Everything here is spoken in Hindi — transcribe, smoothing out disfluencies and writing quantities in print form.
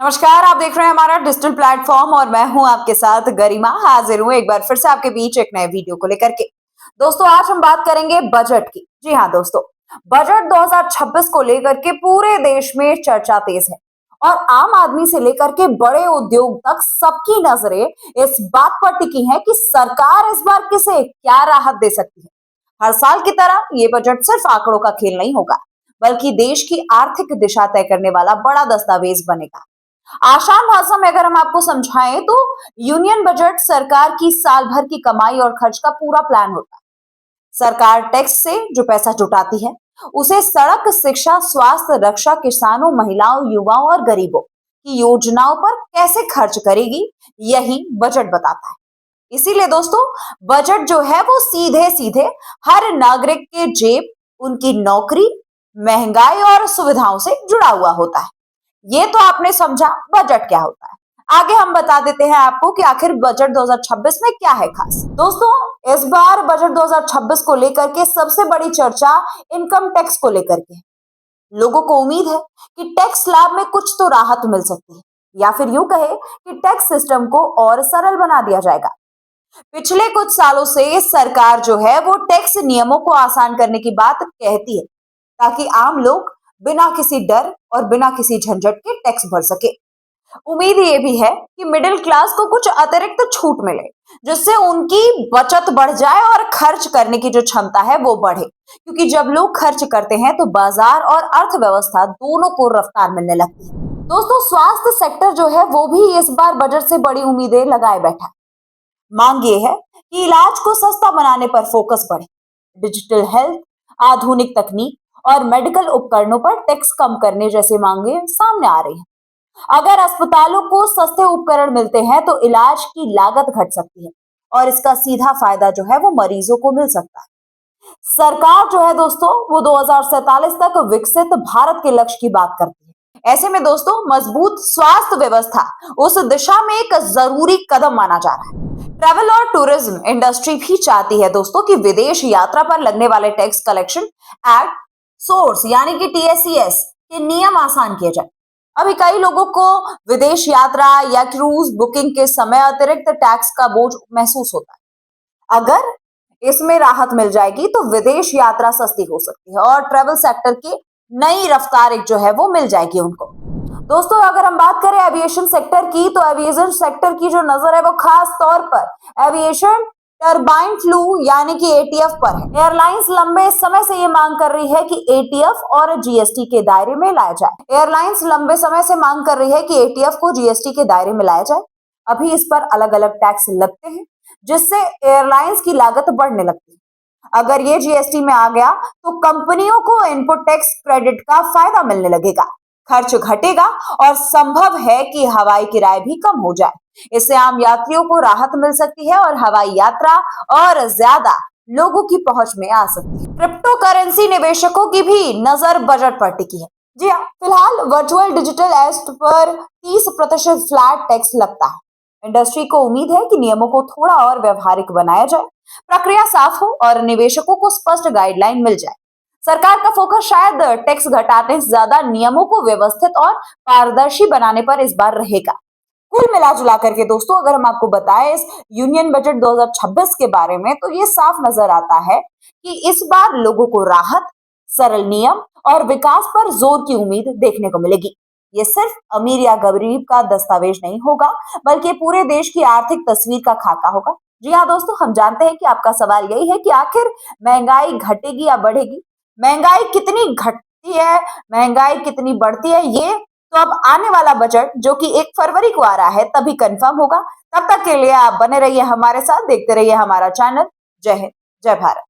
नमस्कार, आप देख रहे हैं हमारा डिजिटल प्लेटफॉर्म और मैं हूं आपके साथ गरिमा। हाजिर हूं एक बार फिर से आपके बीच एक नए वीडियो को लेकर के। दोस्तों, आज हम बात करेंगे बजट की। जी हां दोस्तों, बजट 2026 को लेकर के पूरे देश में चर्चा तेज है और आम आदमी से लेकर के बड़े उद्योग तक सबकी नजरें इस बात पर टिकी हैं कि सरकार इस बार किसे क्या राहत दे सकती है। हर साल की तरह ये बजट सिर्फ आंकड़ों का खेल नहीं होगा, बल्कि देश की आर्थिक दिशा तय करने वाला बड़ा दस्तावेज बनेगा। आसान भाषा में अगर हम आपको समझाएं तो यूनियन बजट सरकार की साल भर की कमाई और खर्च का पूरा प्लान होता है। सरकार टैक्स से जो पैसा जुटाती है उसे सड़क, शिक्षा, स्वास्थ्य, रक्षा, किसानों, महिलाओं, युवाओं और गरीबों की योजनाओं पर कैसे खर्च करेगी, यही बजट बताता है। इसीलिए दोस्तों, बजट जो है वो सीधे सीधे हर नागरिक के जेब, उनकी नौकरी, महंगाई और सुविधाओं से जुड़ा हुआ होता है। ये तो आपने समझा बजट क्या होता है। आगे हम बता देते हैं आपको कि आखिर बजट 2026 में क्या है खास। दोस्तों, इस बार बजट 2026 को लेकर के सबसे बड़ी चर्चा इनकम टैक्स को लेकर के है। लोगों को उम्मीद है कि टैक्स स्लैब में कुछ तो राहत मिल सकती है, या फिर यूं कहे कि टैक्स सिस्टम को और सरल बना दिया जाएगा। पिछले कुछ सालों से सरकार जो है वो टैक्स नियमों को आसान करने की बात कहती है, ताकि आम लोग बिना किसी डर और बिना किसी झंझट के टैक्स भर सके। उम्मीद ये भी है कि मिडिल क्लास को कुछ अतिरिक्त छूट मिले, जिससे उनकी बचत बढ़ जाए और खर्च करने की जो क्षमता है वो बढ़े, क्योंकि जब लोग खर्च करते हैं तो बाजार और अर्थव्यवस्था दोनों को रफ्तार मिलने लगती है। दोस्तों, स्वास्थ्य सेक्टर जो है वो भी इस बार बजट से बड़ी उम्मीदें लगाए बैठा है। मांग ये है कि इलाज को सस्ता बनाने पर फोकस बढ़े, डिजिटल हेल्थ, आधुनिक तकनीक और मेडिकल उपकरणों पर टैक्स कम करने जैसी मांगे सामने आ रही हैं। अगर अस्पतालों को सस्ते उपकरण मिलते हैं तो इलाज की लागत घट सकती है और इसका सीधा फायदा जो है वो मरीजों को मिल सकता है। सरकार जो है दोस्तों वो 2047 तक विकसित भारत के लक्ष्य की बात करती है। ऐसे में दोस्तों, मजबूत स्वास्थ्य व्यवस्था उस दिशा में एक जरूरी कदम माना जा रहा है। ट्रैवल और टूरिज्म इंडस्ट्री भी चाहती है दोस्तों कि विदेश यात्रा पर लगने वाले टैक्स कलेक्शन एक्ट सोर्स यानी कि टीएससीएस के नियम आसान किए जाए। अभी कई लोगों को विदेश यात्रा या क्रूज बुकिंग के समय अतिरिक्त टैक्स का बोझ महसूस होता है। अगर इसमें राहत मिल जाएगी तो विदेश यात्रा सस्ती हो सकती है और ट्रैवल सेक्टर की नई रफ्तार एक जो है वो मिल जाएगी उनको। दोस्तों, अगर हम बात करें एविएशन सेक्टर की, तो एविएशन सेक्टर की जो नजर है वो खास तौर पर एविएशन टरबाइन फ्लू यानी कि एटीएफ पर है। एयरलाइंस लंबे समय से ये मांग कर रही है कि एटीएफ और जीएसटी के दायरे में लाया जाए। एयरलाइंस लंबे समय से मांग कर रही है कि एटीएफ को जीएसटी के दायरे में लाया जाए। अभी इस पर अलग अलग टैक्स लगते हैं, जिससे एयरलाइंस की लागत बढ़ने लगती है। अगर ये जीएसटी में आ गया तो कंपनियों को इनपुट टैक्स क्रेडिट का फायदा मिलने लगेगा, खर्च घटेगा और संभव है कि हवाई किराए भी कम हो जाए। इससे आम यात्रियों को राहत मिल सकती है और हवाई यात्रा और ज्यादा लोगों की पहुंच में आ सकती है। क्रिप्टो करेंसी निवेशकों की भी नजर बजट पर टिकी है। जी हाँ, फिलहाल वर्चुअल डिजिटल एसेट पर 30% फ्लैट टैक्स लगता है। इंडस्ट्री को उम्मीद है कि नियमों को थोड़ा और व्यवहारिक बनाया जाए, प्रक्रिया साफ हो और निवेशकों को स्पष्ट गाइडलाइन मिल जाए। सरकार का फोकस शायद टैक्स घटाने से ज्यादा नियमों को व्यवस्थित और पारदर्शी बनाने पर इस बार रहेगा। कुल मिला जुला करके दोस्तों, अगर हम आपको बताएं इस यूनियन बजट 2026 के बारे में, तो ये साफ नजर आता है कि इस बार लोगों को राहत, सरल नियम और विकास पर जोर की उम्मीद देखने को मिलेगी। ये सिर्फ अमीर या गरीब का दस्तावेज नहीं होगा, बल्कि पूरे देश की आर्थिक तस्वीर का खाका होगा। जी हाँ दोस्तों, हम जानते हैं कि आपका सवाल यही है कि आखिर महंगाई घटेगी या बढ़ेगी। महंगाई कितनी घटती है, महंगाई कितनी बढ़ती है, ये तो अब आने वाला बजट जो कि 1 फरवरी को आ रहा है तभी कंफर्म होगा। तब तक के लिए आप बने रहिए हमारे साथ, देखते रहिए हमारा चैनल। जय हिंद, जय भारत।